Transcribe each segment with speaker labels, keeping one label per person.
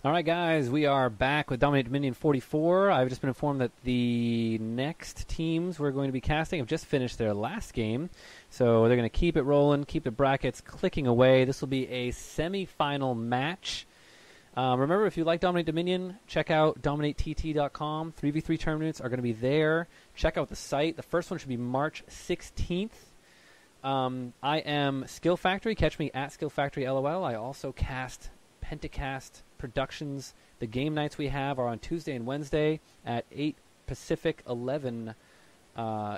Speaker 1: All right, guys, we are back with DominateDominion 44. I've just been informed that the next teams we're going to be casting have just finished their last game. So they're going to keep it rolling, keep the brackets clicking away. This will be a semi-final match. Remember, if you like Dominate Dominion, check out DominateTT.com. 3v3 tournaments are going to be there. Check out the site. The first one should be March 16th. I am Skillfactory. Catch me at Skillfactory LOL. I also cast Pentacast Productions. The game nights we have are on Tuesday and Wednesday at 8 Pacific, 11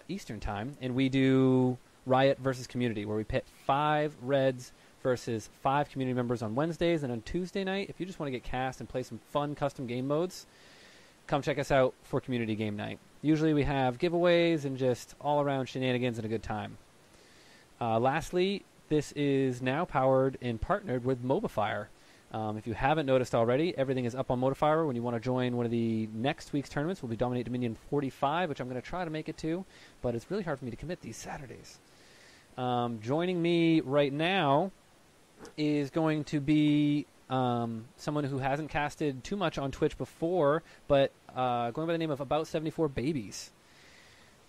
Speaker 1: Eastern Time. And we do Riot versus Community, where we pit 5 Reds versus 5 community members on Wednesdays. And on Tuesday night, if you just want to get cast and play some fun custom game modes, come check us out for Community Game Night. Usually we have giveaways and just all-around shenanigans and a good time. Lastly, this is now powered and partnered with Mobifier. If you haven't noticed already, everything is up on Mobifier. When you want to join one of the next week's tournaments, will be Dominate Dominion 45, which I'm going to try to make it to, but it's really hard for me to commit these Saturdays. Joining me right now is going to be someone who hasn't casted too much on Twitch before, but going by the name of About 74 Babies.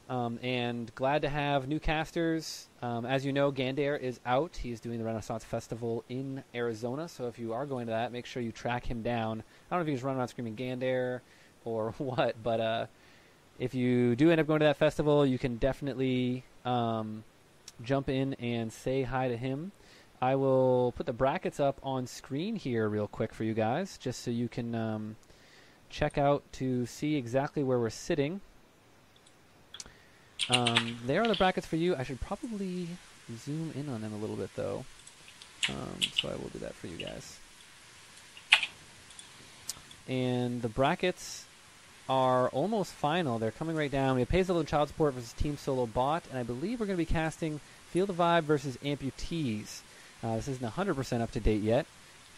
Speaker 1: And glad to have new casters. As you know, Gandair is out. He's doing the Renaissance Festival in Arizona, so if you are going to that, make sure you track him down. I don't know if he's running around screaming Gandair or what, but if you do end up going to that festival, you can definitely jump in and say hi to him. I will put the brackets up on screen here real quick for you guys, just so you can check out to see exactly where we're sitting. There are the brackets for you. I should probably zoom in on them a little bit, though. So I will do that for you guys. And the brackets are almost final. They're coming right down. We have Pays and Child Support versus Team Solo Bot, and I believe we're going to be casting Feel the Vibe versus Amputease. This isn't 100% up to date yet,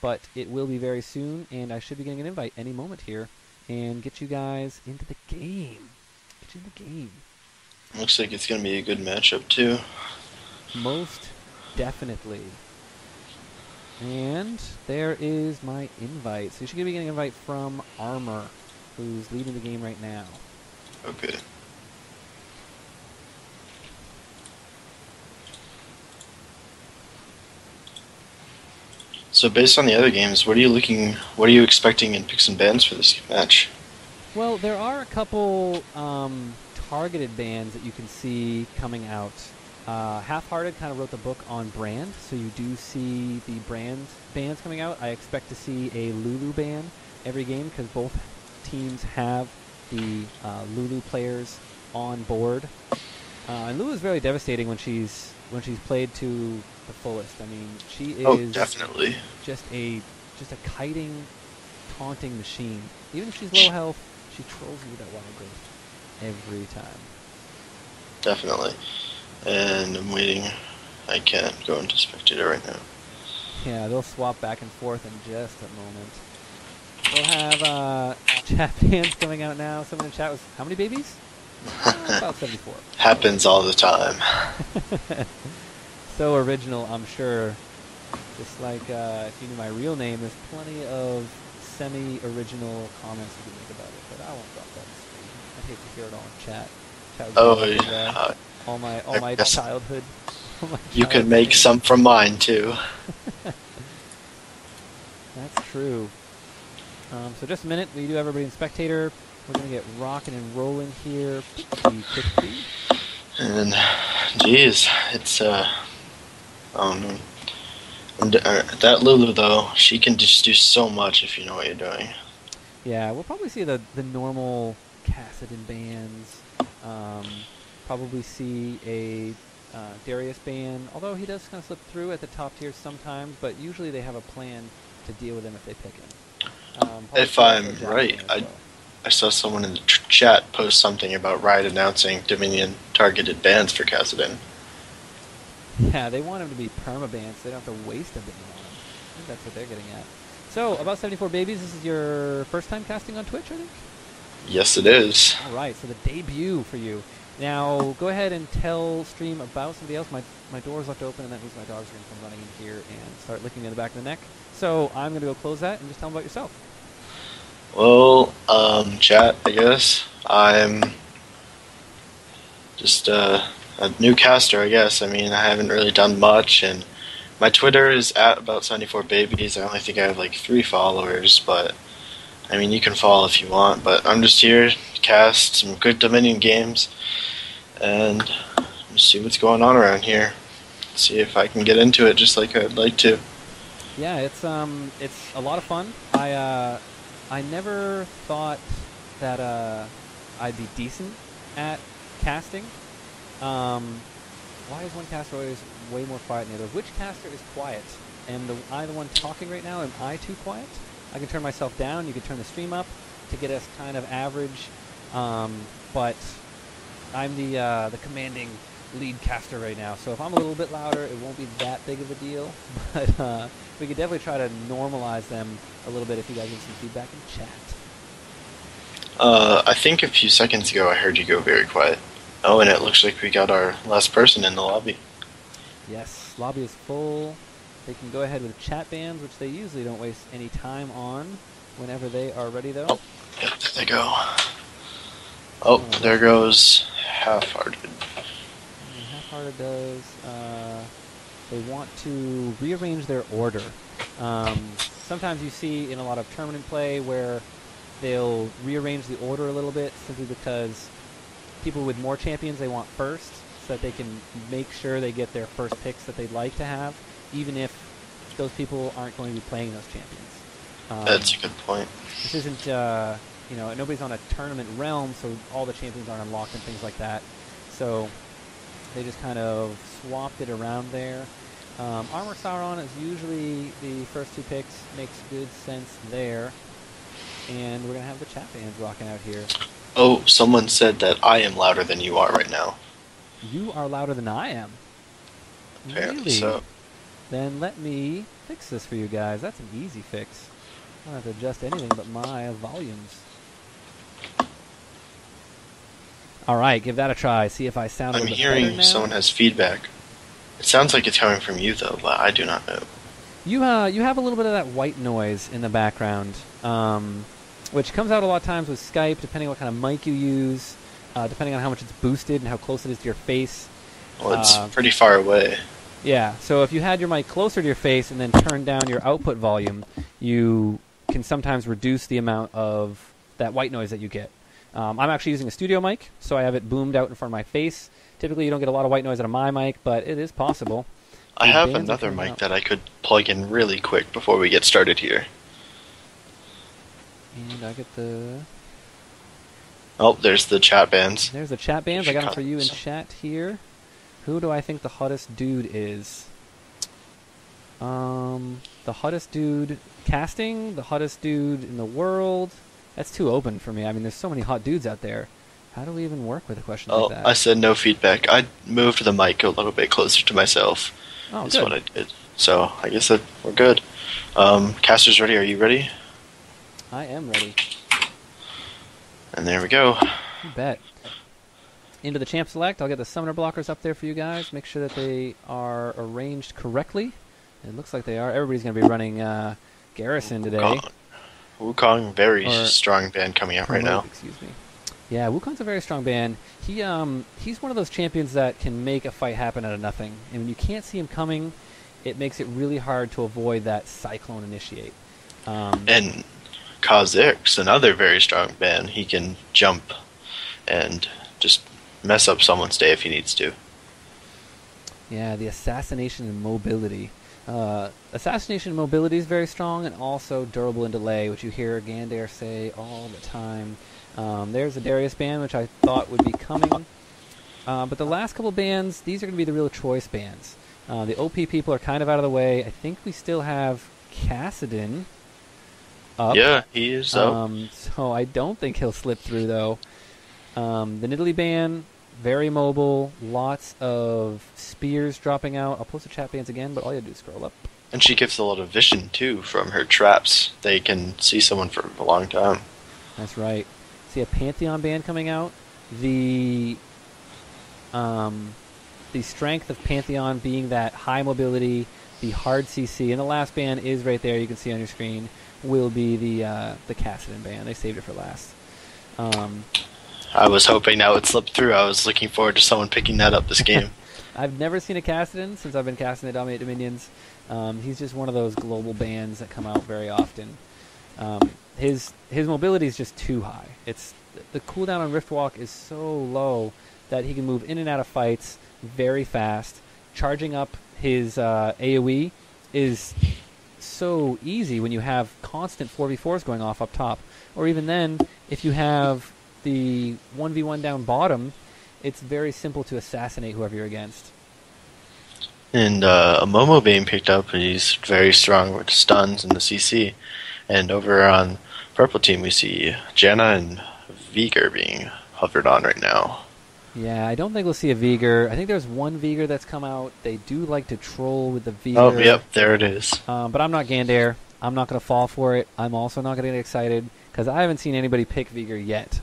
Speaker 1: but it will be very soon, and I should be getting an invite any moment here and get you guys into the game. Get you in the game.
Speaker 2: Looks like it's going to be a good matchup, too.
Speaker 1: Most definitely. And there is my invite. So you should be getting an invite from Armor, who's leading the game right now.
Speaker 2: Okay. So based on the other games, what are you expecting in picks and bans for this match?
Speaker 1: Well, there are a couple targeted bans that you can see coming out. Half-Hearted kind of wrote the book on Brand, so you do see the Brand bans coming out. I expect to see a Lulu ban every game because both teams have the Lulu players on board. And Lulu is very devastating when she's played to the fullest. I mean, she is
Speaker 2: definitely
Speaker 1: just a kiting, taunting machine. Even if she's low health, she trolls you with that wild growth every time.
Speaker 2: Definitely. And I'm waiting. I can't go into spectator right now.
Speaker 1: Yeah, they'll swap back and forth in just a moment. We'll have chat fans coming out now. Someone in chat was, how many babies? About 74.
Speaker 2: Happens all the time.
Speaker 1: So original, I'm sure. Just like if you knew my real name, there's plenty of semi-original comments you can make about it, but I won't drop that on the screen. I'd hate to hear it all in chat.
Speaker 2: Yeah.
Speaker 1: All my childhood.
Speaker 2: You could make some from mine too.
Speaker 1: That's true. So just a minute, we do have everybody in spectator. We're gonna get rocking and rolling here pretty quickly.
Speaker 2: And geez, it's I don't know. And, that Lulu though, she can just do so much if you know what you're doing.
Speaker 1: Yeah, we'll probably see the normal Kassadin bans. Probably see a Darius ban, although he does kind of slip through at the top tiers sometimes, but usually they have a plan to deal with him if they pick him.
Speaker 2: If I'm right, I saw someone in the chat post something about Riot announcing Dominion targeted bans for Kassadin.
Speaker 1: Yeah, they want him to be perma-banned so they don't have to waste a ban on him. I think that's what they're getting at. So, About 74 Babies, this is your first time casting on Twitch, I think?
Speaker 2: Yes, it is.
Speaker 1: Alright, so the debut for you. Now, go ahead and tell stream about somebody else. My door's left open, and that means my dogs are going to come running in here and start licking me in the back of the neck. So I'm going to go close that and just tell them about yourself.
Speaker 2: Well, chat, I guess. I'm just a new caster, I guess. I mean, I haven't really done much, and my Twitter is at about 74 babies. I only think I have like 3 followers, but I mean, you can follow if you want. But I'm just here to cast some good Dominion games and just see what's going on around here. See if I can get into it just like I'd like to.
Speaker 1: Yeah, it's a lot of fun. I never thought that I'd be decent at casting. Why is one caster always way more quiet than the other? Which caster is quiet? Am I the one talking right now? Am I too quiet? I can turn myself down. You can turn the stream up to get us kind of average. But I'm the commanding lead caster right now. So if I'm a little bit louder, it won't be that big of a deal. But we could definitely try to normalize them a little bit if you guys give some feedback in chat.
Speaker 2: I think a few seconds ago I heard you go very quiet. Oh, and it looks like we got our last person in the lobby.
Speaker 1: Yes, lobby is full. They can go ahead with chat bans, which they usually don't waste any time on whenever they are ready, though.
Speaker 2: Oh, yep, there they go. Oh, there goes Half-Hearted.
Speaker 1: Half-Hearted does... they want to rearrange their order. Sometimes you see in a lot of tournament play where they'll rearrange the order a little bit simply because people with more champions they want first so that they can make sure they get their first picks that they'd like to have, even if those people aren't going to be playing those champions.
Speaker 2: That's a good point.
Speaker 1: This isn't, nobody's on a tournament realm, so all the champions aren't unlocked and things like that. So they just kind of swapped it around there. Armor Sauron is usually the first 2 picks. Makes good sense there. And we're going to have the chat bands rocking out here.
Speaker 2: Oh, someone said that I am louder than you are right now.
Speaker 1: You are louder than I am.
Speaker 2: Apparently
Speaker 1: really?
Speaker 2: so.
Speaker 1: Then let me fix this for you guys. That's an easy fix. I don't have to adjust anything but my volumes. Alright, give that a try. See if I sound a
Speaker 2: I'm
Speaker 1: little bit better
Speaker 2: hearing
Speaker 1: now.
Speaker 2: someone has feedback. It sounds like it's coming from you, though, but I do not know.
Speaker 1: You have a little bit of that white noise in the background, which comes out a lot of times with Skype, depending on what kind of mic you use, depending on how much it's boosted and how close it is to your face.
Speaker 2: Well, it's pretty far away.
Speaker 1: Yeah, so if you had your mic closer to your face and then turn down your output volume, you can sometimes reduce the amount of that white noise that you get. I'm actually using a studio mic, so I have it boomed out in front of my face. Typically, you don't get a lot of white noise out of my mic, but it is possible.
Speaker 2: I have another mic that I could plug in really quick before we get started here.
Speaker 1: And I get the...
Speaker 2: Oh, there's the chat bands.
Speaker 1: There's the chat bands. I got them for you in chat here. Who do I think the hottest dude is? The hottest dude casting? The hottest dude in the world? That's too open for me. I mean, there's so many hot dudes out there. How do we even work with a question like that?
Speaker 2: I said no feedback. I moved the mic a little bit closer to myself.
Speaker 1: Oh,
Speaker 2: That's
Speaker 1: good.
Speaker 2: what I did. So, I guess that we're good. Caster's ready. Are you ready?
Speaker 1: I am ready.
Speaker 2: And there we go.
Speaker 1: You bet. Into the champ select. I'll get the summoner blockers up there for you guys. Make sure that they are arranged correctly. It looks like they are. Everybody's going to be running Garrison today.
Speaker 2: Wukong, very strong band coming out right now.
Speaker 1: Excuse me. Yeah, Wukong's a very strong band. He's one of those champions that can make a fight happen out of nothing. And when you can't see him coming, it makes it really hard to avoid that Cyclone Initiate.
Speaker 2: And Kha'Zix's another very strong band. He can jump and just mess up someone's day if he needs to.
Speaker 1: Yeah, the Assassination and Mobility. Assassination and Mobility is very strong, and also Durable and Delay, which you hear Gandare say all the time. There's a Darius band, which I thought would be coming. But the last couple bands, these are going to be the real choice bands. The OP people are kind of out of the way. I think we still have Kassadin up.
Speaker 2: Yeah, he is up.
Speaker 1: So I don't think he'll slip through, though. The Nidalee band, very mobile. Lots of spears dropping out. I'll post the chat bands again, but all you have to do is scroll up.
Speaker 2: And she gives a lot of vision, too, from her traps. They can see someone for a long time.
Speaker 1: That's right. See a Pantheon band coming out. The strength of Pantheon being that high mobility, the hard CC, and the last band is right there. You can see on your screen. will be the Kassadin ban. They saved it for last.
Speaker 2: I was hoping that would slip through. I was looking forward to someone picking that up this game.
Speaker 1: I've never seen a Kassadin since I've been casting the Dominate Dominions. He's just one of those global bans that come out very often. His mobility is just too high. The cooldown on Riftwalk is so low that he can move in and out of fights very fast. Charging up his AoE is so easy when you have constant 4v4s going off up top. Or even then, if you have the 1v1 down bottom, it's very simple to assassinate whoever you're against.
Speaker 2: And Amumu being picked up, he's very strong with stuns and the CC. And over on purple team, we see Janna and Veigar being hovered on right now.
Speaker 1: Yeah, I don't think we'll see a Veigar. I think there's one Veigar that's come out. They do like to troll with the Veigar.
Speaker 2: Oh, yep, there it is.
Speaker 1: But I'm not Gandare. I'm not going to fall for it. I'm also not going to get excited because I haven't seen anybody pick Veigar yet.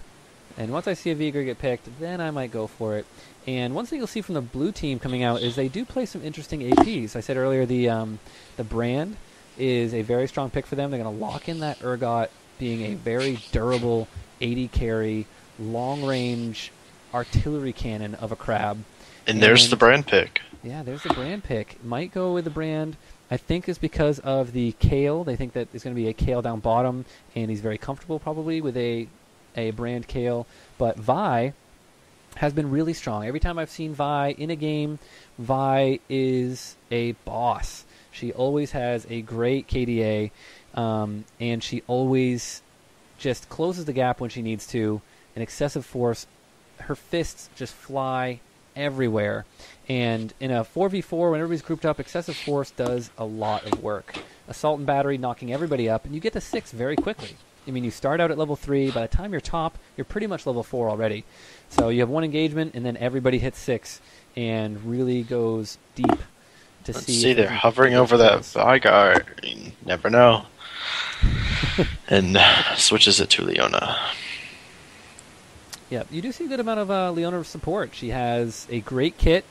Speaker 1: And once I see a Veigar get picked, then I might go for it. And one thing you'll see from the blue team coming out is they do play some interesting APs. I said earlier the Brand is a very strong pick for them. They're going to lock in that Urgot being a very durable 80 carry, long-range artillery cannon of a crab.
Speaker 2: And there's the Brand pick.
Speaker 1: Yeah, there's the Brand pick. Might go with the Brand. I think it's because of the Kayle. They think that it's going to be a Kayle down bottom, and he's very comfortable probably with a Brand Kayle. But Vi has been really strong. Every time I've seen Vi in a game, Vi is a boss. She always has a great KDA, and she always just closes the gap when she needs to. An excessive force, her fists just fly everywhere. And in a 4v4, when everybody's grouped up, excessive force does a lot of work. Assault and battery knocking everybody up, and you get to 6 very quickly. I mean, you start out at level 3. By the time you're top, you're pretty much level 4 already. So you have one engagement, and then everybody hits 6 and really goes deep to
Speaker 2: Let's
Speaker 1: see.
Speaker 2: See, they're hovering over that Veigar. You never know. And switches it to Leona.
Speaker 1: Yeah, you do see a good amount of Leona support. She has a great kit.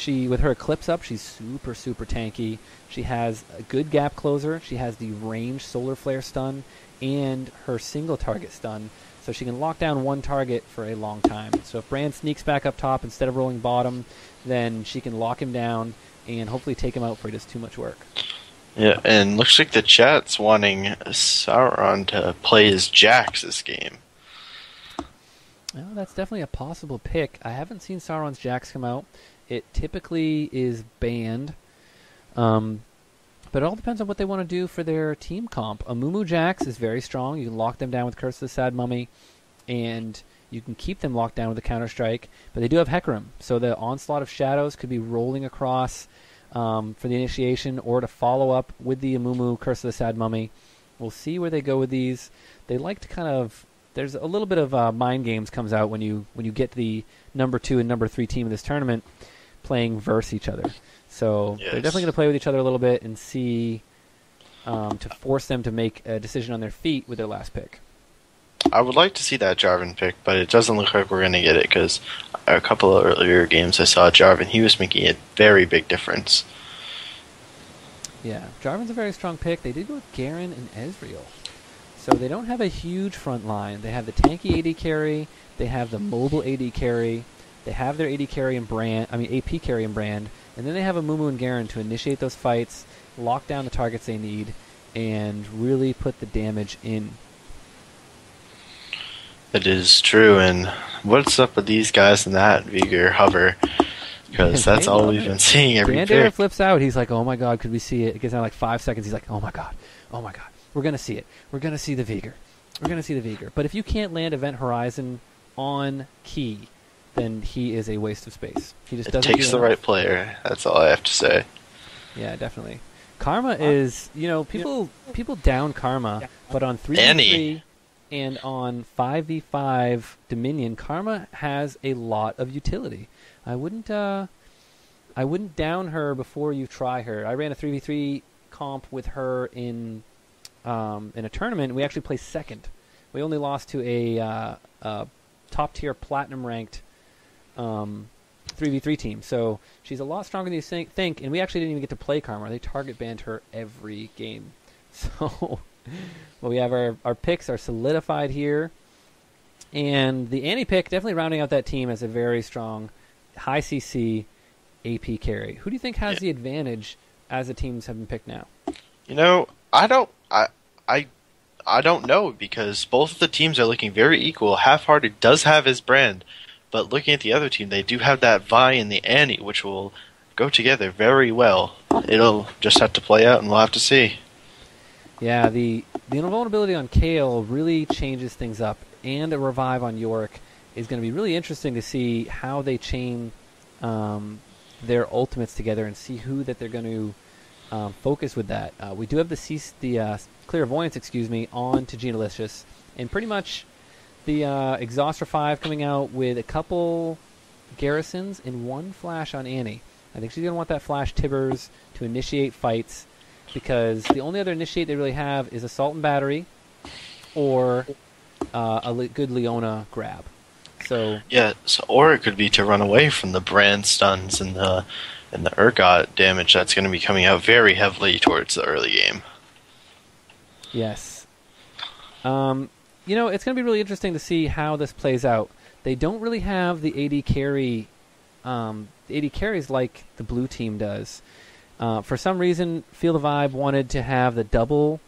Speaker 1: With her Eclipse up, she's super, super tanky. She has a good gap closer. She has the range solar flare stun and her single target stun. So she can lock down one target for a long time. So if Brand sneaks back up top instead of rolling bottom, then she can lock him down and hopefully take him out before he does too much work.
Speaker 2: Yeah, and looks like the chat's wanting Sauron to play as Jax this game.
Speaker 1: Well, that's definitely a possible pick. I haven't seen Sauron's Jax come out. It typically is banned. But it all depends on what they want to do for their team comp. Amumu Jax is very strong. You can lock them down with Curse of the Sad Mummy, and you can keep them locked down with the Counter-Strike. But they do have Hecarim, so the Onslaught of Shadows could be rolling across for the initiation or to follow up with the Amumu Curse of the Sad Mummy. We'll see where they go with these. They like to kind of... There's a little bit of mind games comes out when you get the number 2 and number 3 team of this tournament playing versus each other. So
Speaker 2: yes.
Speaker 1: They're definitely going to play with each other a little bit and see to force them to make a decision on their feet with their last pick.
Speaker 2: I would like to see that Jarvan pick, but it doesn't look like we're going to get it because a couple of earlier games I saw Jarvan. He was making a very big difference.
Speaker 1: Yeah, Jarvan's a very strong pick. They did go with Garen and Ezreal. So they don't have a huge front line. They have the tanky AD carry. They have the mobile AD carry. They have their AD carry and AP carry and Brand. And then they have Amumu and Garen to initiate those fights, lock down the targets they need, and really put the damage in.
Speaker 2: It is true, and what's up with these guys and that Veigar hover? Because that's all we've been seeing every
Speaker 1: Gandalf
Speaker 2: pick.
Speaker 1: flips out. He's like, oh my god, could we see it? It gets down like 5 seconds. He's like, oh my god. We're going to see it. We're going to see the Veigar. But if you can't land Event Horizon on key, then he is a waste of space. He just doesn't
Speaker 2: takes the right player. That's all I have to say.
Speaker 1: Yeah, definitely. Karma is, people down Karma, but on 3v3 and on 5v5 Dominion, Karma has a lot of utility. I wouldn't down her before you try her. I ran a 3v3 comp with her in a tournament. We actually placed second. We only lost to a top tier platinum ranked 3v3 team. So she's a lot stronger than you think. And we actually didn't even get to play Karma. They target banned her every game. So Well, we have our picks are solidified here. And the Annie pick definitely rounding out that team as a very strong high CC AP carry. Who do you think has the advantage as the teams have been picked now?
Speaker 2: I don't know, because both of the teams are looking very equal. Half-Hearted does have his brand, but looking at the other team, they do have that Vi and the Annie, which will go together very well. It'll just have to play out, and we'll have to see.
Speaker 1: Yeah, the invulnerability on Kayle really changes things up, and a revive on Yorick is going to be really interesting to see how they chain their ultimates together and see who that they're going to focus with that. We do have the Clairvoyance, on to Genalicious, and pretty much the Exhauster 5 coming out with a couple garrisons and one flash on Annie. I think she's going to want that flash Tibbers to initiate fights, because the only other initiate they really have is Assault and Battery or a good Leona grab. So
Speaker 2: or it could be to run away from the brand stuns and the Urgot damage that's going to be coming out very heavily towards the early game.
Speaker 1: Yes. It's going to be really interesting to see how this plays out. They don't really have the AD carry. The AD carries like the blue team does. For some reason, Feel the Vibe wanted to have the double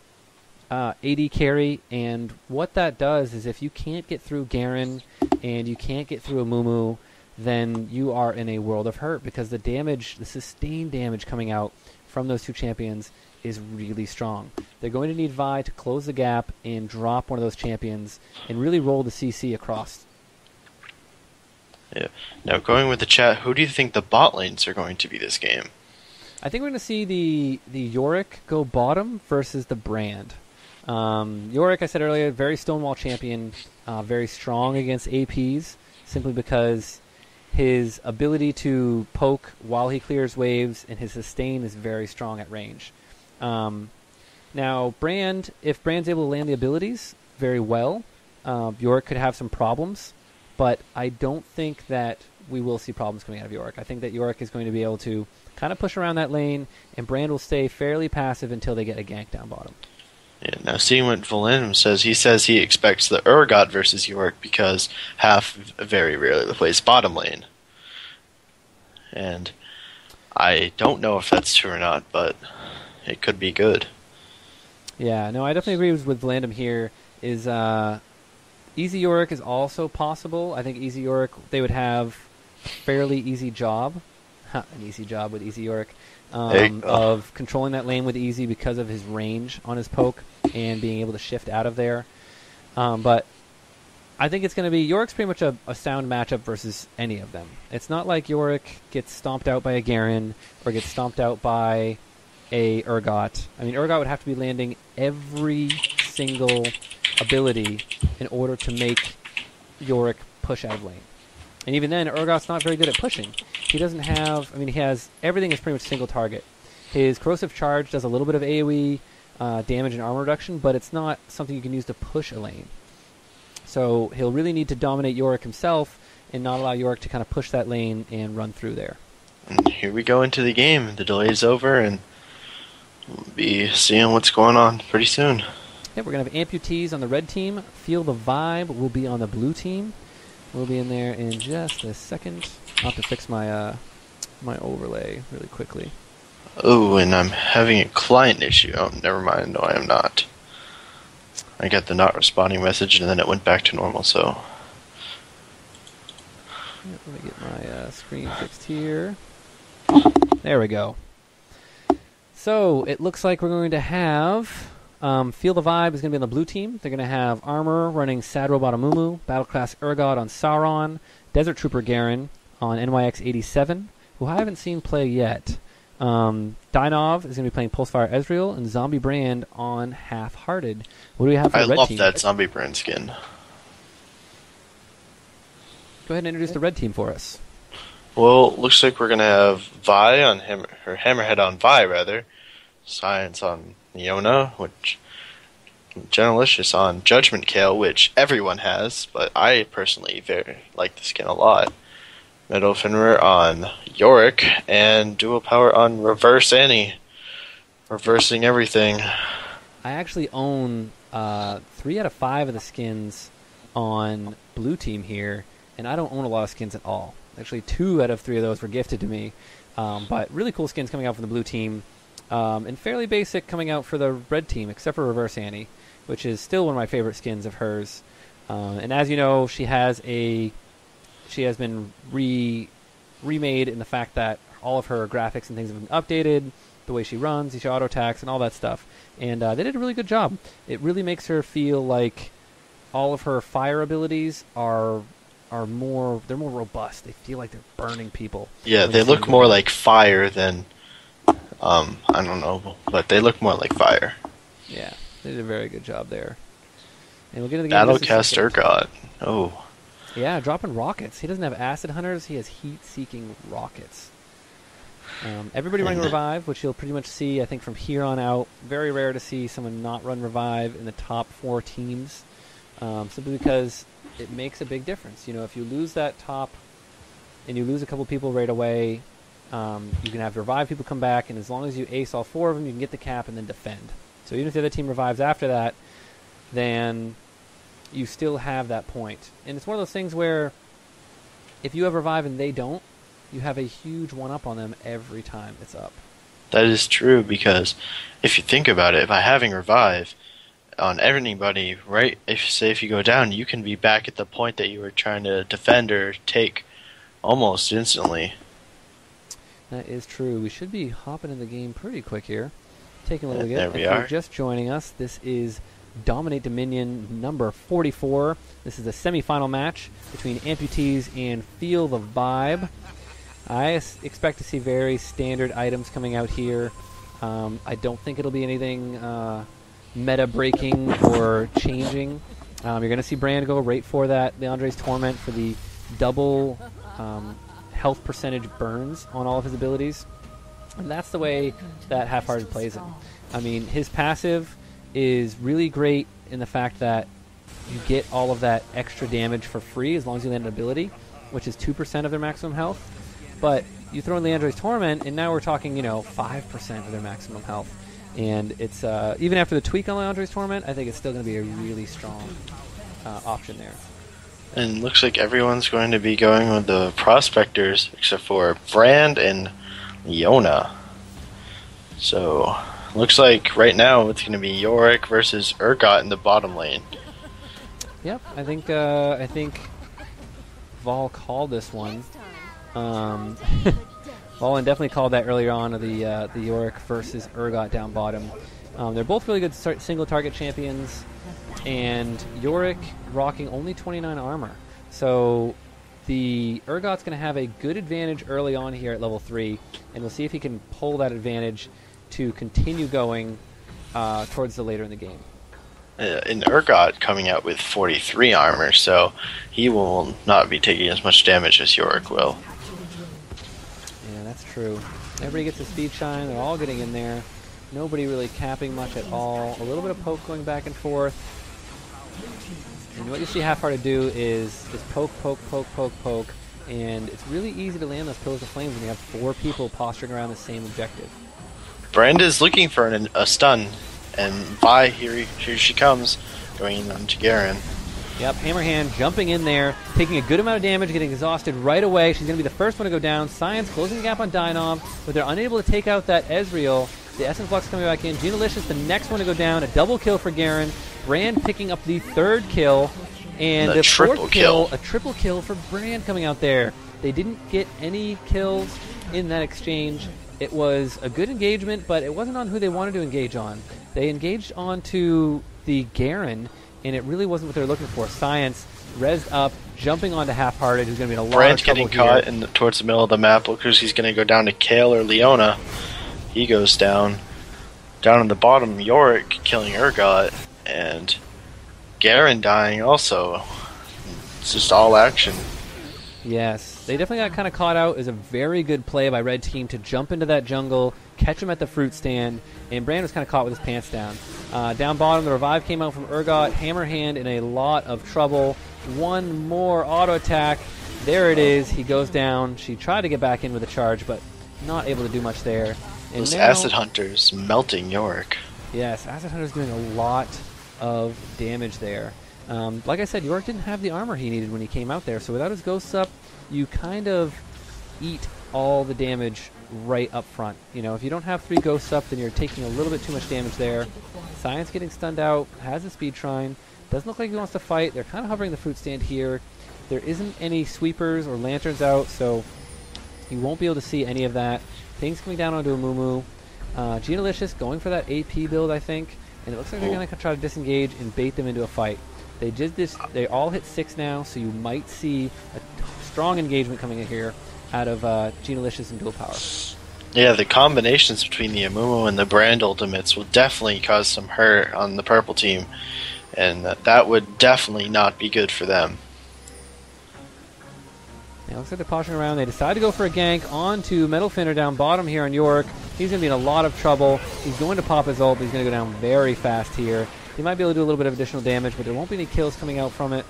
Speaker 1: AD carry, and what that does is if you can't get through Garen and you can't get through Amumu, then you are in a world of hurt, because the sustained damage coming out from those two champions is really strong. They're going to need Vi to close the gap and drop one of those champions and really roll the CC across.
Speaker 2: Yeah. Now, going with the chat, who do you think the bot lanes are going to be this game?
Speaker 1: I think we're going to see the Yorick go bottom versus the Brand. Yorick, I said earlier, very Stonewall champion, very strong against APs, simply because his ability to poke while he clears waves and his sustain is very strong at range. Now, Brand, if Brand's able to land the abilities very well, Yorick could have some problems, but I don't think that we will see problems coming out of Yorick. I think that Yorick is going to be able to kind of push around that lane, and Brand will stay fairly passive until they get a gank down bottom.
Speaker 2: Yeah, now seeing what Valenum says, he says he expects the Urgot versus Yorick because Half very rarely plays bottom lane. And I don't know if that's true or not, but it could be good.
Speaker 1: Yeah, no, I definitely agree with Valandum here. Is Easy Yorick is also possible. I think Easy Yorick, they would have a fairly easy job. An easy job with Easy Yorick. Of controlling that lane with Easy because of his range on his poke and being able to shift out of there. But I think it's going to be Yorick's pretty much a sound matchup versus any of them. It's not like Yorick gets stomped out by a Garen or gets stomped out by a Urgot. I mean, Urgot would have to be landing every single ability in order to make Yorick push out of lane. And even then, Urgot's not very good at pushing. He doesn't have... I mean, he has... Everything is pretty much single target. His Corrosive Charge does a little bit of AoE damage and armor reduction, but it's not something you can use to push a lane. So he'll really need to dominate Yorick himself and not allow Yorick to kind of push that lane and run through there.
Speaker 2: And here we go into the game. The delay's over, and we'll be seeing what's going on pretty soon.
Speaker 1: Yeah, we're going to have Amputease on the red team. Feel the Vibe will be on the blue team. We'll be in there in just a second. I'll have to fix my my overlay really quickly.
Speaker 2: Oh, and I'm having a client issue. Oh, never mind. No, I am not. I got the not responding message, and then it went back to normal, so...
Speaker 1: Yeah, let me get my screen fixed here. There we go. So, it looks like we're going to have... Feel the Vibe is going to be on the blue team. They're going to have Armor running Sad Robot Amumu, Battleclass Urgot on Sauron, Desert Trooper Garen on NYX87, who I haven't seen play yet. Dynov is going to be playing Pulsefire Ezreal, and Zombie Brand on Half-Hearted. What do we have for the red team?
Speaker 2: I love that Zombie Brand skin.
Speaker 1: Go ahead and introduce the red team for us.
Speaker 2: Well, looks like we're going to have Vi on Hammerhead on Vi, rather. Science on Leona, which Genalicious on Judgment Kayle, which everyone has, but I personally very like the skin a lot. Meadow Fenrir on Yorick, and Dual Power on Reverse Annie. Reversing everything.
Speaker 1: I actually own 3 out of 5 of the skins on blue team here, and I don't own a lot of skins at all. Actually, 2 out of 3 of those were gifted to me. But really cool skins coming out from the blue team, and fairly basic coming out for the red team, except for Reverse Annie, which is still one of my favorite skins of hers. And as you know, she has been remade in the fact that all of her graphics and things have been updated, the way she runs, she auto attacks, and all that stuff. And they did a really good job. It really makes her feel like all of her fire abilities are more robust. They feel like they're burning people.
Speaker 2: Yeah, they look more like fire than I don't know, but they look more like fire.
Speaker 1: Yeah, they did a very good job there. And we'll get into the game.
Speaker 2: Battlecast Urgot. Oh.
Speaker 1: Yeah, dropping rockets. He doesn't have acid hunters. He has heat-seeking rockets. Everybody running Revive, which you'll pretty much see, I think, from here on out. Very rare to see someone not run Revive in the top 4 teams, simply because it makes a big difference. You know, if you lose that top and you lose a couple people right away, you can have Revive people come back, and as long as you ace all 4 of them, you can get the cap and then defend. So even if the other team revives after that, then you still have that point. And it's one of those things where if you have Revive and they don't, you have a huge one-up on them every time it's up.
Speaker 2: That is true, because if you think about it, by having Revive on anybody, right, if you go down, you can be back at the point that you were trying to defend or take almost instantly.
Speaker 1: That is true. We should be hopping in the game pretty quick here. Taking a little bit.
Speaker 2: There we
Speaker 1: are.
Speaker 2: are.
Speaker 1: If you're just joining us, this is DominateDominion number 44. This is a semifinal match between Amputease and Feel the Vibe. I expect to see very standard items coming out here. I don't think it'll be anything meta-breaking or changing. You're going to see Brand go right for that Leandre's Torment for the double health percentage burns on all of his abilities. And that's the way that Half-Hearted plays him. I mean, his passive is really great in the fact that you get all of that extra damage for free as long as you land an ability, which is 2% of their maximum health. But you throw in Leandre's Torment, and now we're talking, 5% of their maximum health. And it's even after the tweak on Leandre's Torment, I think it's still going to be a really strong option there.
Speaker 2: And looks like everyone's going to be going with the Prospectors, except for Brand and Leona. So, looks like right now it's going to be Yorick versus Urgot in the bottom lane.
Speaker 1: Yep, I think Vol called this one. Volin definitely called that earlier on of the Yorick versus Urgot down bottom. They're both really good single target champions, and Yorick rocking only 29 armor. So the Urgot's going to have a good advantage early on here at level 3, and we'll see if he can pull that advantage to continue going towards the later in the game.
Speaker 2: And Urgot coming out with 43 armor, so he will not be taking as much damage as Yorick will.
Speaker 1: Yeah, that's true. Everybody gets a speed shine. They're all getting in there. Nobody really capping much at all. A little bit of poke going back and forth. And what you see Half-Hearted do is poke, poke, poke, poke, poke. And it's really easy to land those Pillars of Flames when you have 4 people posturing around the same objective.
Speaker 2: Brand is looking for a stun, and Vi, here she comes, going on to Garen.
Speaker 1: Yep, Hammerhand jumping in there, taking a good amount of damage, getting exhausted right away. She's going to be the first one to go down. Science closing the gap on Dynam, but they're unable to take out that Ezreal. The Essence Flux coming back in. Genalicious, the next one to go down. A double kill for Garen. Brand picking up the 3rd kill. And the 4th kill, a triple kill for Brand coming out there. They didn't get any kills in that exchange. It was a good engagement, but it wasn't on who they wanted to engage on. They engaged onto the Garen, and it really wasn't what they were looking for. Science, rezzed up, jumping onto Half-Hearted, who's going to be in a lot of trouble
Speaker 2: getting caught towards the middle of the map because he's going to go down to Kayle or Leona. He goes down. Down in the bottom, Yorick killing Urgot, and Garen dying also. It's just all action.
Speaker 1: Yes, they definitely got kind of caught out. It was a very good play by Red Team to jump into that jungle, catch him at the fruit stand, and Brand was kind of caught with his pants down. Down bottom, the revive came out from Urgot. Hammerhand in a lot of trouble. One more auto attack. There it is. He goes down. She tried to get back in with a charge, but not able to do much there. And
Speaker 2: Those
Speaker 1: now,
Speaker 2: acid hunters melting Yorick.
Speaker 1: Yes, Acid Hunter's doing a lot of damage there. Like I said, Yorick didn't have the armor he needed when he came out there, so without his Ghosts up, you kind of eat all the damage right up front. You know, if you don't have 3 Ghosts up, then you're taking a little bit too much damage there. Science getting stunned out, has a Speed Shrine, doesn't look like he wants to fight. They're kind of hovering the fruit stand here. There isn't any sweepers or lanterns out, so you won't be able to see any of that. Things coming down onto Amumu. Genalicious going for that AP build, I think, and it looks like they're going to try to disengage and bait them into a fight. They did this. They all hit 6 now, so you might see a strong engagement coming in here out of Genalicious and Dual Power.
Speaker 2: Yeah, the combinations between the Amumu and the Brand ultimates will definitely cause some hurt on the purple team, and that would definitely not be good for them.
Speaker 1: Yeah, looks like they're poshing around. They decide to go for a gank onto Metal Finner down bottom here on Yorick. He's going to be in a lot of trouble. He's going to pop his ult, but he's going to go down very fast here. He might be able to do a little bit of additional damage, but there won't be any kills coming out from it.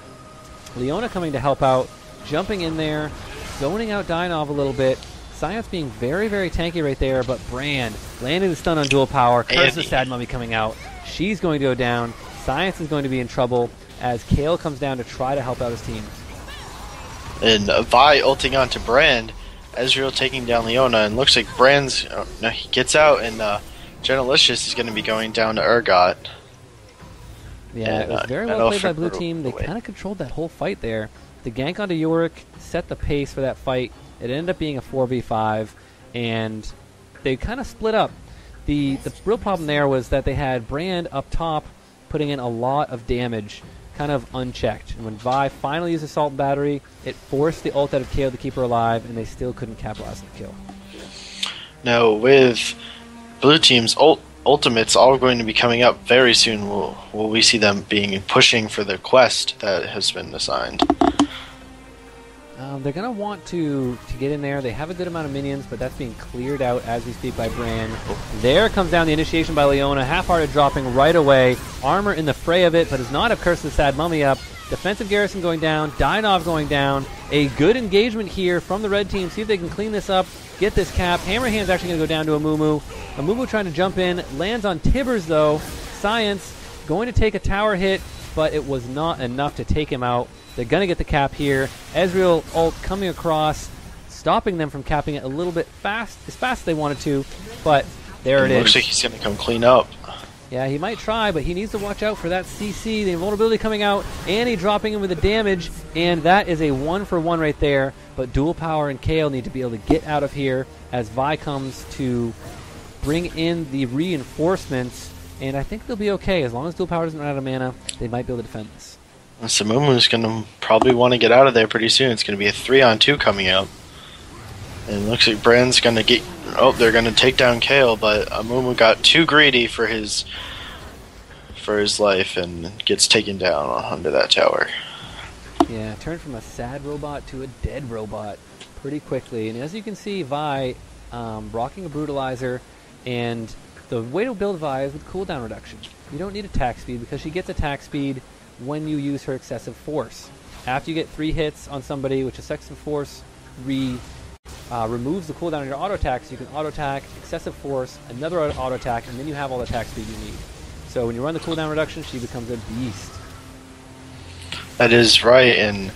Speaker 1: Leona coming to help out, jumping in there, zoning out Dynov a little bit. Science being very, very tanky right there, but Brand landing the stun on Dual Power. Curse the Sad Mummy coming out. She's going to go down. Science is going to be in trouble as Kayle comes down to try to help out his team.
Speaker 2: And Vi ulting onto Brand, Ezreal taking down Leona, and looks like Brand's... no, he gets out, and Genalicious is going to be going down to Urgot.
Speaker 1: Yeah, it was very well played by Blue Team. They kind of controlled that whole fight there. The gank onto Yorick set the pace for that fight. It ended up being a 4v5, and they kind of split up. The real problem there was that they had Brand up top putting in a lot of damage, kind of unchecked. And when Vi finally used Assault Battery, it forced the ult out of Kayle to keep her alive, and they still couldn't capitalize on the kill.
Speaker 2: Now, with Blue Team's ultimates all going to be coming up very soon, will we see them pushing for the quest that has been assigned?
Speaker 1: They're going to want to get in there. They have a good amount of minions, but that's being cleared out as we speak by Brand. There comes down the initiation by Leona. Half-Hearted dropping right away. Armor in the fray of it, but does not have Curse the Sad Mummy up. Defensive Garrison going down. Dynov going down. A good engagement here from the red team. See if they can clean this up. Get this cap. Hammerhand's actually going to go down to Amumu. Amumu trying to jump in. Lands on Tibbers, though. Science going to take a tower hit, but it was not enough to take him out. They're going to get the cap here. Ezreal ult coming across, stopping them from capping it a little bit as fast as they wanted to, but there it is.
Speaker 2: Looks like he's going to come clean up.
Speaker 1: Yeah, he might try, but he needs to watch out for that CC, the invulnerability coming out, and he dropping him with the damage, and that is a 1-for-1 right there, but Dual Power and Kayle need to be able to get out of here as Vi comes to bring in the reinforcements, and I think they'll be okay. As long as Dual Power doesn't run out of mana, they might be able to defend this.
Speaker 2: Amumu's going to probably want to get out of there pretty soon. It's going to be a 3-on-2 coming up. And it looks like Brand's going to get... Oh, they're going to take down Kayle, but Amumu got too greedy for his life and gets taken down under that tower.
Speaker 1: Yeah, turned from a sad robot to a dead robot pretty quickly. And as you can see, Vi rocking a Brutalizer, and the way to build Vi is with cooldown reduction. You don't need attack speed because she gets attack speed when you use her excessive force. After you get 3 hits on somebody, which excessive force removes the cooldown of your auto attack, so you can auto attack, excessive force, another auto attack, and then you have all the attack speed you need. So when you run the cooldown reduction, she becomes a beast.
Speaker 2: That is right, and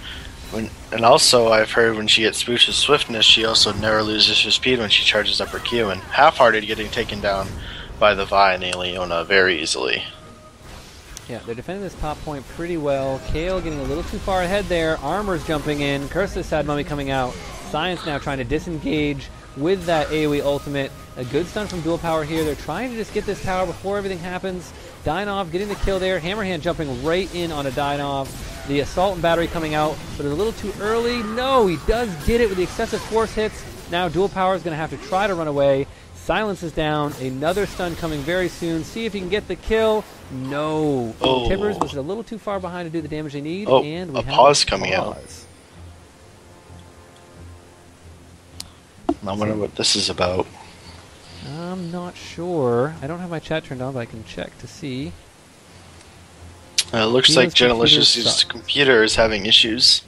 Speaker 2: also I've heard when she gets boosted swiftness, she also never loses her speed when she charges up her Q, and Half-Hearted getting taken down by the Vi and the Leona very easily.
Speaker 1: Yeah, they're defending this top point pretty well. Kayle getting a little too far ahead there. Armor's jumping in. Curse of the Sad Mummy coming out. Science now trying to disengage with that AoE ultimate. A good stun from Dual Power here. They're trying to just get this tower before everything happens. Dynov getting the kill there. Hammerhand jumping right in on a Dynov. The Assault and Battery coming out, but it's a little too early. No, he does get it with the excessive force hits. Now Dual Power is going to have to try to run away. Silence is down. Another stun coming very soon. See if he can get the kill. No.
Speaker 2: Oh.
Speaker 1: Tibbers was a little too far behind to do the damage they need.
Speaker 2: Oh,
Speaker 1: and we
Speaker 2: a
Speaker 1: have
Speaker 2: pause coming out. I wonder what this is about.
Speaker 1: I'm not sure. I don't have my chat turned on, but I can check to see.
Speaker 2: It looks like Genalicious' computer is having issues.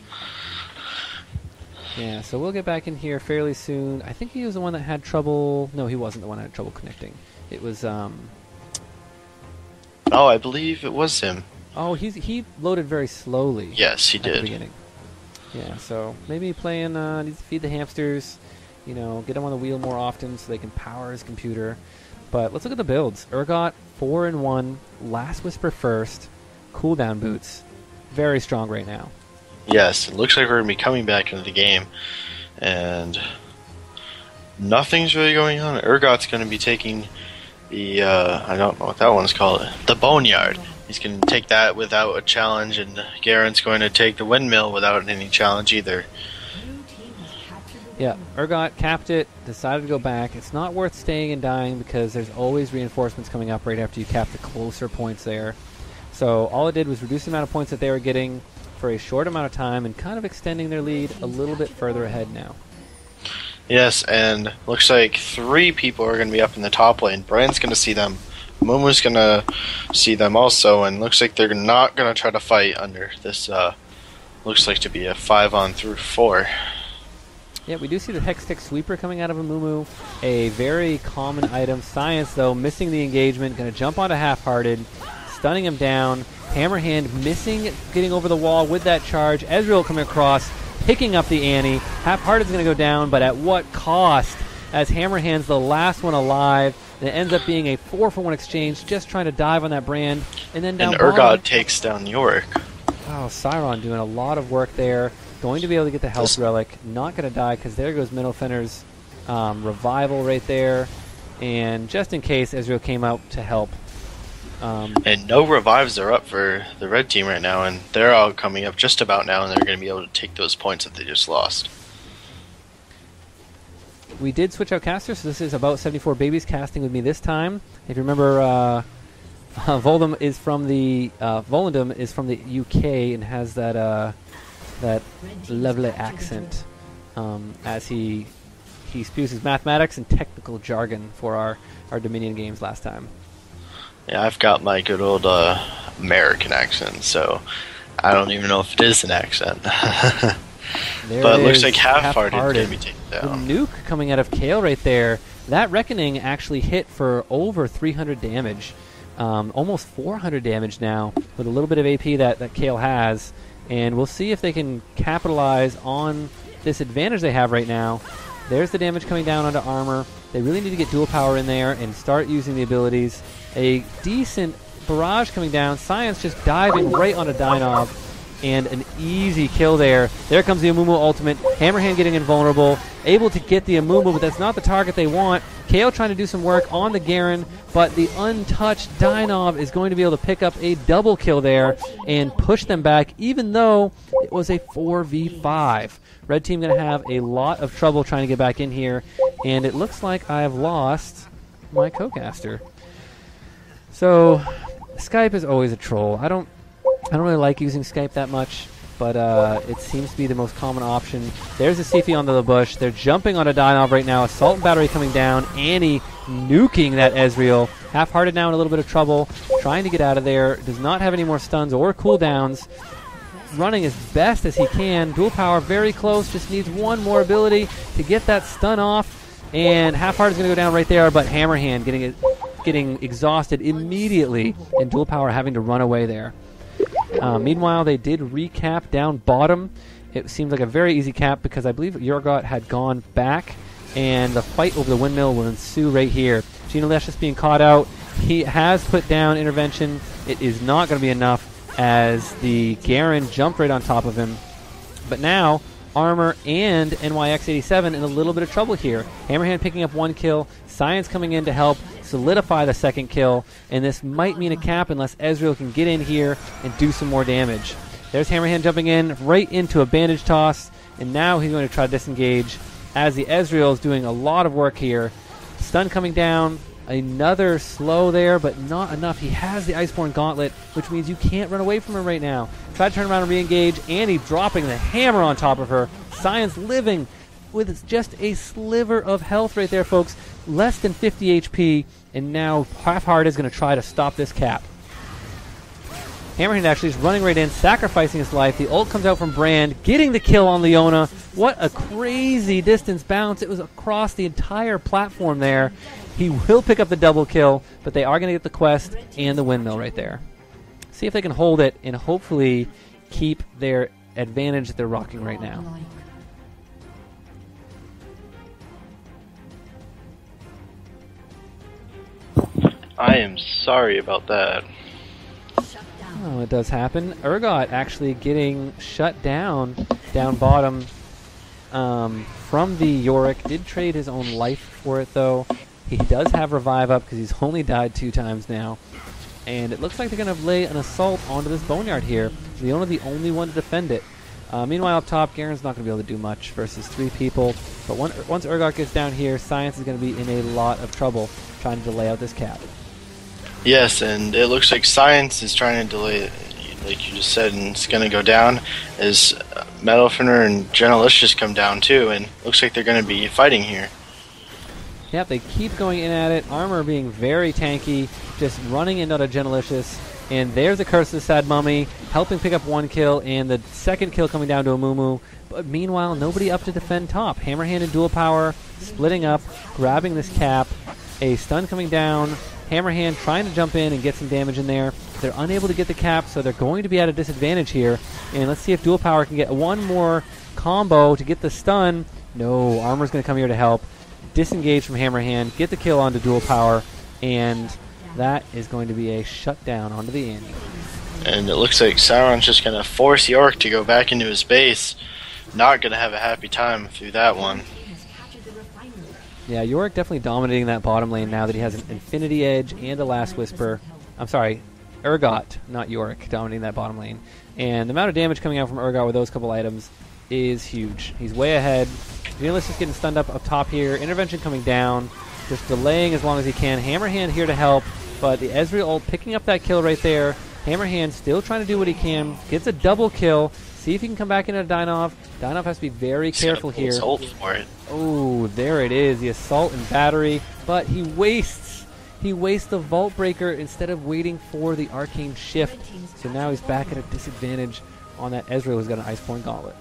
Speaker 1: Yeah, so we'll get back in here fairly soon. I think he was the one that had trouble... No, he wasn't the one that had trouble connecting. It was
Speaker 2: Oh, I believe it was him.
Speaker 1: Oh, he loaded very slowly.
Speaker 2: Yes, he
Speaker 1: at
Speaker 2: did.
Speaker 1: The beginning. Yeah, so maybe playing needs to feed the hamsters, you know, get him on the wheel more often so they can power his computer. But let's look at the builds. Urgot 4-1, Last Whisper first, cooldown boots, very strong right now.
Speaker 2: Yes, it looks like we're going to be coming back into the game, and nothing's really going on. Urgot's going to be taking the, I don't know what that one's called, the Boneyard. He's going to take that without a challenge, and Garen's going to take the Windmill without any challenge either.
Speaker 1: Yeah, Urgot capped it, decided to go back. It's not worth staying and dying because there's always reinforcements coming up right after you cap the closer points there. So all it did was reduce the amount of points that they were getting for a short amount of time and kind of extending their lead a little bit further ahead now.
Speaker 2: Yes, and looks like 3 people are going to be up in the top lane. Brand's going to see them. Mumu's going to see them also, and looks like they're not going to try to fight under this, looks like to be a 5-on-4.
Speaker 1: Yeah, we do see the Hextech Sweeper coming out of Amumu, a very common item. Science, though, missing the engagement, going to jump onto Half-Hearted, stunning him down. Hammerhand missing, getting over the wall with that charge. Ezreal coming across, picking up the Annie. Half-Hearted's going to go down, but at what cost? As Hammerhand's the last one alive. And it ends up being a 4-for-1 exchange, just trying to dive on that Brand. And then down
Speaker 2: Urgot takes down Yorick.
Speaker 1: Oh, Siron doing a lot of work there. Going to be able to get the health relic. Not going to die because there goes Middlefenner's revival right there. And just in case, Ezreal came out to help.
Speaker 2: And no revives are up for the red team right now, and they're all coming up just about now, and they're going to be able to take those points that they just lost.
Speaker 1: We did switch out casters, so this is about 74 babies casting with me this time. If you remember, Volendam is from the UK and has that that lovely accent as he spews his mathematics and technical jargon for our Dominion games last time.
Speaker 2: Yeah, I've got my good old American accent, so I don't even know if it is an accent. But it looks like Half-Hearted can be taken down.
Speaker 1: The nuke coming out of Kayle right there. That Reckoning actually hit for over 300 damage. Almost 400 damage now with a little bit of AP that Kayle has. And we'll see if they can capitalize on this advantage they have right now. There's the damage coming down onto armor. They really need to get dual power in there and start using the abilities. A decent barrage coming down. Science just diving right onto Dynov. And an easy kill there. There comes the Amumu ultimate. Hammerhand getting invulnerable. Able to get the Amumu, but that's not the target they want. Kayle trying to do some work on the Garen, but the untouched Dynov is going to be able to pick up a double kill there and push them back, even though it was a 4v5. Red team going to have a lot of trouble trying to get back in here, and it looks like I have lost my co-caster. So, Skype is always a troll. I don't really like using Skype that much, but it seems to be the most common option. There's a Sifi onto the bush. They're jumping on a Dynov right now. Assault and Battery coming down. Annie nuking that Ezreal. Half-Hearted now in a little bit of trouble. Trying to get out of there. Does not have any more stuns or cooldowns. Running as best as he can. Dual power very close. Just needs one more ability to get that stun off. And Half-Hearted's going to go down right there, but Hammerhand getting exhausted immediately. And dual power having to run away there. Meanwhile, they did recap down bottom. It seemed like a very easy cap because I believe Urgot had gone back, and the fight over the windmill will ensue right here. Gina just being caught out. He has put down intervention. It is not going to be enough as the Garen jumped right on top of him. But now, Armor and NYX87 in a little bit of trouble here. Hammerhand picking up one kill. Science coming in to help solidify the second kill, and this might mean a cap unless Ezreal can get in here and do some more damage. There's Hammerhand jumping in right into a bandage toss, and now he's going to try to disengage as the Ezreal is doing a lot of work here. Stun coming down, another slow there, but not enough. He has the Iceborne Gauntlet, which means you can't run away from him right now. Try to turn around and re-engage. Annie dropping the hammer on top of her. Science living with just a sliver of health right there, folks. Less than 50 HP, and now Half-Hearted is going to try to stop this cap. Hammerhand actually is running right in, sacrificing his life. The ult comes out from Brand, getting the kill on Leona. What a crazy distance bounce. It was across the entire platform there. He will pick up the double kill, but they are going to get the quest and the windmill right there. See if they can hold it and hopefully keep their advantage that they're rocking right now.
Speaker 2: I am sorry about that.
Speaker 1: Oh, it does happen. Urgot actually getting shut down bottom from the Yorick. Did trade his own life for it, though. He does have revive up because he's only died 2 times now. And it looks like they're going to lay an assault onto this boneyard here. Leona the only one to defend it. Meanwhile, up top, Garen's not going to be able to do much versus 3 people. But once Urgot gets down here, Science is going to be in a lot of trouble trying to delay out this cap.
Speaker 2: Yes, and it looks like Science is trying to delay it, like you just said, and it's going to go down as Metalfinner and Genelicious come down too, and looks like they're going to be fighting here.
Speaker 1: Yep, they keep going in at it. Armor being very tanky, just running into Genelicious. And there's the Curse of the Sad Mummy, helping pick up 1 kill, and the 2nd kill coming down to Amumu. But meanwhile, nobody up to defend top. Hammerhand and Dual Power splitting up, grabbing this cap. A stun coming down. Hammerhand trying to jump in and get some damage in there. They're unable to get the cap, so they're going to be at a disadvantage here. And let's see if Dual Power can get one more combo to get the stun. No, Armor's going to come here to help. Disengage from Hammerhand, get the kill onto Dual Power, and that is going to be a shutdown onto the Annie.
Speaker 2: And it looks like Sauron's just going to force Yorick to go back into his base. Not going to have a happy time through that one.
Speaker 1: Yeah, Yorick definitely dominating that bottom lane now that he has an Infinity Edge and a Last Whisper. I'm sorry, Urgot, not Yorick, dominating that bottom lane. And the amount of damage coming out from Urgot with those couple items is huge. He's way ahead. Genelicious is getting stunned up top here. Intervention coming down. Just delaying as long as he can. Hammerhand here to help, but the Ezreal ult picking up that kill right there. Hammerhand still trying to do what he can. Gets a double kill. See if he can come back into Dynov. Dynov has to be very careful here. Oh, there it is. The assault and battery. But he wastes the Vault Breaker instead of waiting for the Arcane Shift. So now he's back at a disadvantage on that Ezreal who's got an Iceborne Gauntlet.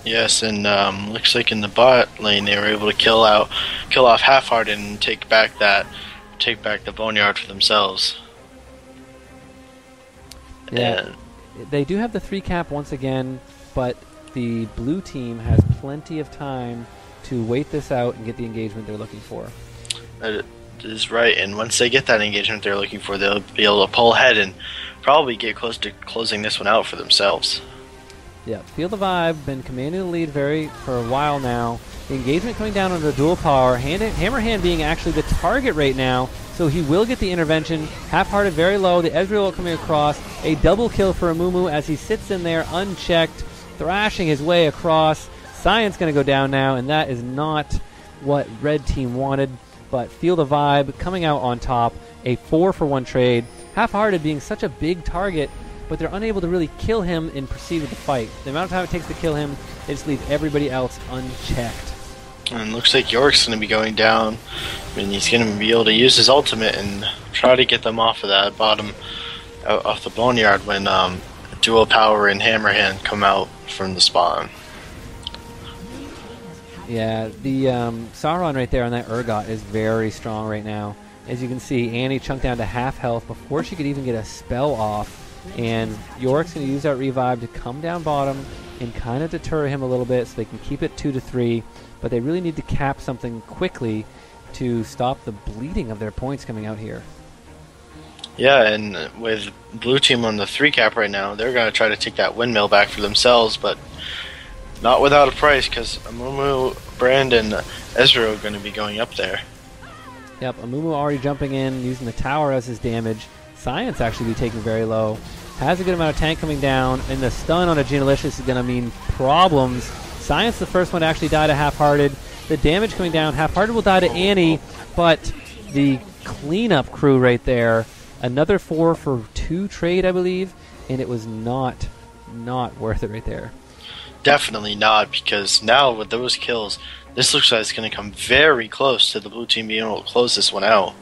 Speaker 2: Yes, and looks like in the bot lane they were able to kill off Half-Hearted and take back the Boneyard for themselves.
Speaker 1: Yeah,
Speaker 2: and
Speaker 1: they do have the 3 cap once again, but the blue team has plenty of time to wait this out and get the engagement they're looking for.
Speaker 2: That is right, and once they get that engagement they're looking for, they'll be able to pull ahead and probably get close to closing this one out for themselves.
Speaker 1: Yeah, feel the vibe. Been commanding the lead for a while now. The engagement coming down on the Dual Power. Hammerhand being actually the target right now, so he will get the intervention. Half-Hearted very low. The Ezreal coming across. A double kill for Amumu as he sits in there unchecked, thrashing his way across. Science going to go down now, and that is not what Red Team wanted. But feel the vibe coming out on top. A 4-for-1 trade. Half-Hearted being such a big target, but they're unable to really kill him and proceed with the fight. The amount of time it takes to kill him, they just leave everybody else unchecked.
Speaker 2: And looks like Yorick's going to be going down. I mean, he's going to be able to use his ultimate and try to get them off of that bottom, off the Boneyard when Dual Power and Hammerhand come out from the spawn.
Speaker 1: Yeah, the Sauron right there on that Urgot is very strong right now. As you can see, Annie chunked down to half health before she could even get a spell off. And Yorick's going to use that revive to come down bottom and kind of deter him a little bit so they can keep it 2-3. But they really need to cap something quickly to stop the bleeding of their points coming out here.
Speaker 2: Yeah, and with blue team on the 3 cap right now, they're going to try to take that windmill back for themselves, but not without a price because Amumu, Brand, and Ezreal are going to be going up there.
Speaker 1: Yep, Amumu already jumping in, using the tower as his damage. Science actually be taken very low. Has a good amount of tank coming down, and the stun on a Genelicious is going to mean problems. Science the first one to actually die to Half-Hearted. The damage coming down, Half-Hearted will die to Annie, but the cleanup crew right there, another 4-for-2 trade, I believe, and it was not worth it right there.
Speaker 2: Definitely not, because now with those kills, this looks like it's going to come very close to the blue team being able to close this one out.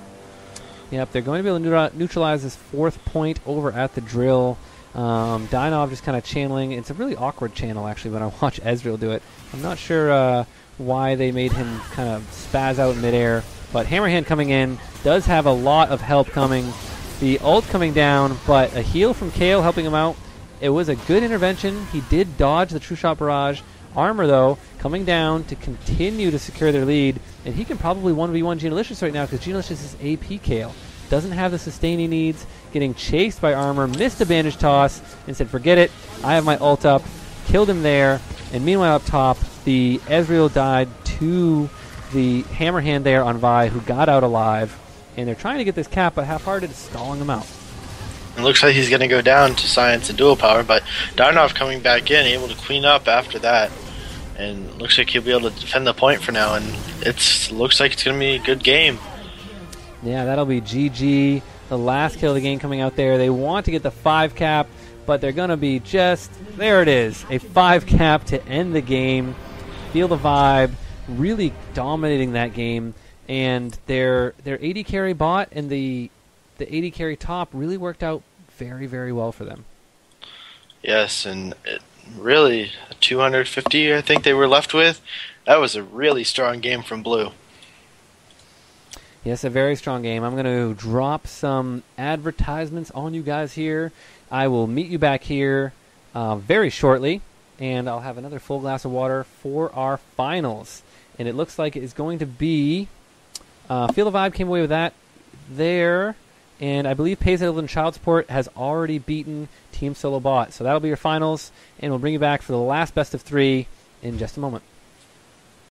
Speaker 1: Yep, they're going to be able to neutralize this 4th point over at the drill. Dynov just kind of channeling. It's a really awkward channel, actually, when I watch Ezreal do it. I'm not sure why they made him kind of spaz out in midair. But Hammerhand coming in does have a lot of help coming. The ult coming down, but a heal from Kayle helping him out. It was a good intervention. He did dodge the True Shot Barrage. Armor, though, coming down to continue to secure their lead. And he can probably 1v1 Genalicious right now because Genalicious is AP Kayle. Doesn't have the sustain he needs. Getting chased by Armor. Missed a bandage toss and said, forget it. I have my ult up. Killed him there. And meanwhile up top, the Ezreal died to the Hammerhand there on Vi, who got out alive. And they're trying to get this cap, but Half-Hearted is stalling them out.
Speaker 2: It looks like he's going to go down to Science and Dual Power, but Darnov coming back in, able to clean up after that. And looks like he'll be able to defend the point for now, and looks like it's going to be a good game.
Speaker 1: Yeah, that'll be GG. The last kill of the game coming out there. They want to get the 5 cap, but they're going to be just, there it is, a 5 cap to end the game. Feel the vibe, really dominating that game. And their AD carry bot and the AD carry top really worked out very, very well for them.
Speaker 2: Yes, and really, 250 I think they were left with. That was a really strong game from Blue.
Speaker 1: Yes, a very strong game. I'm going to drop some advertisements on you guys here. I will meet you back here very shortly, and I'll have another full glass of water for our finals. And it looks like it's going to be... Feel the Vibe came away with that there. And I believe Pays and Child Support has already beaten Team Solo Bot. So that'll be your finals, and we'll bring you back for the last best of 3 in just a moment.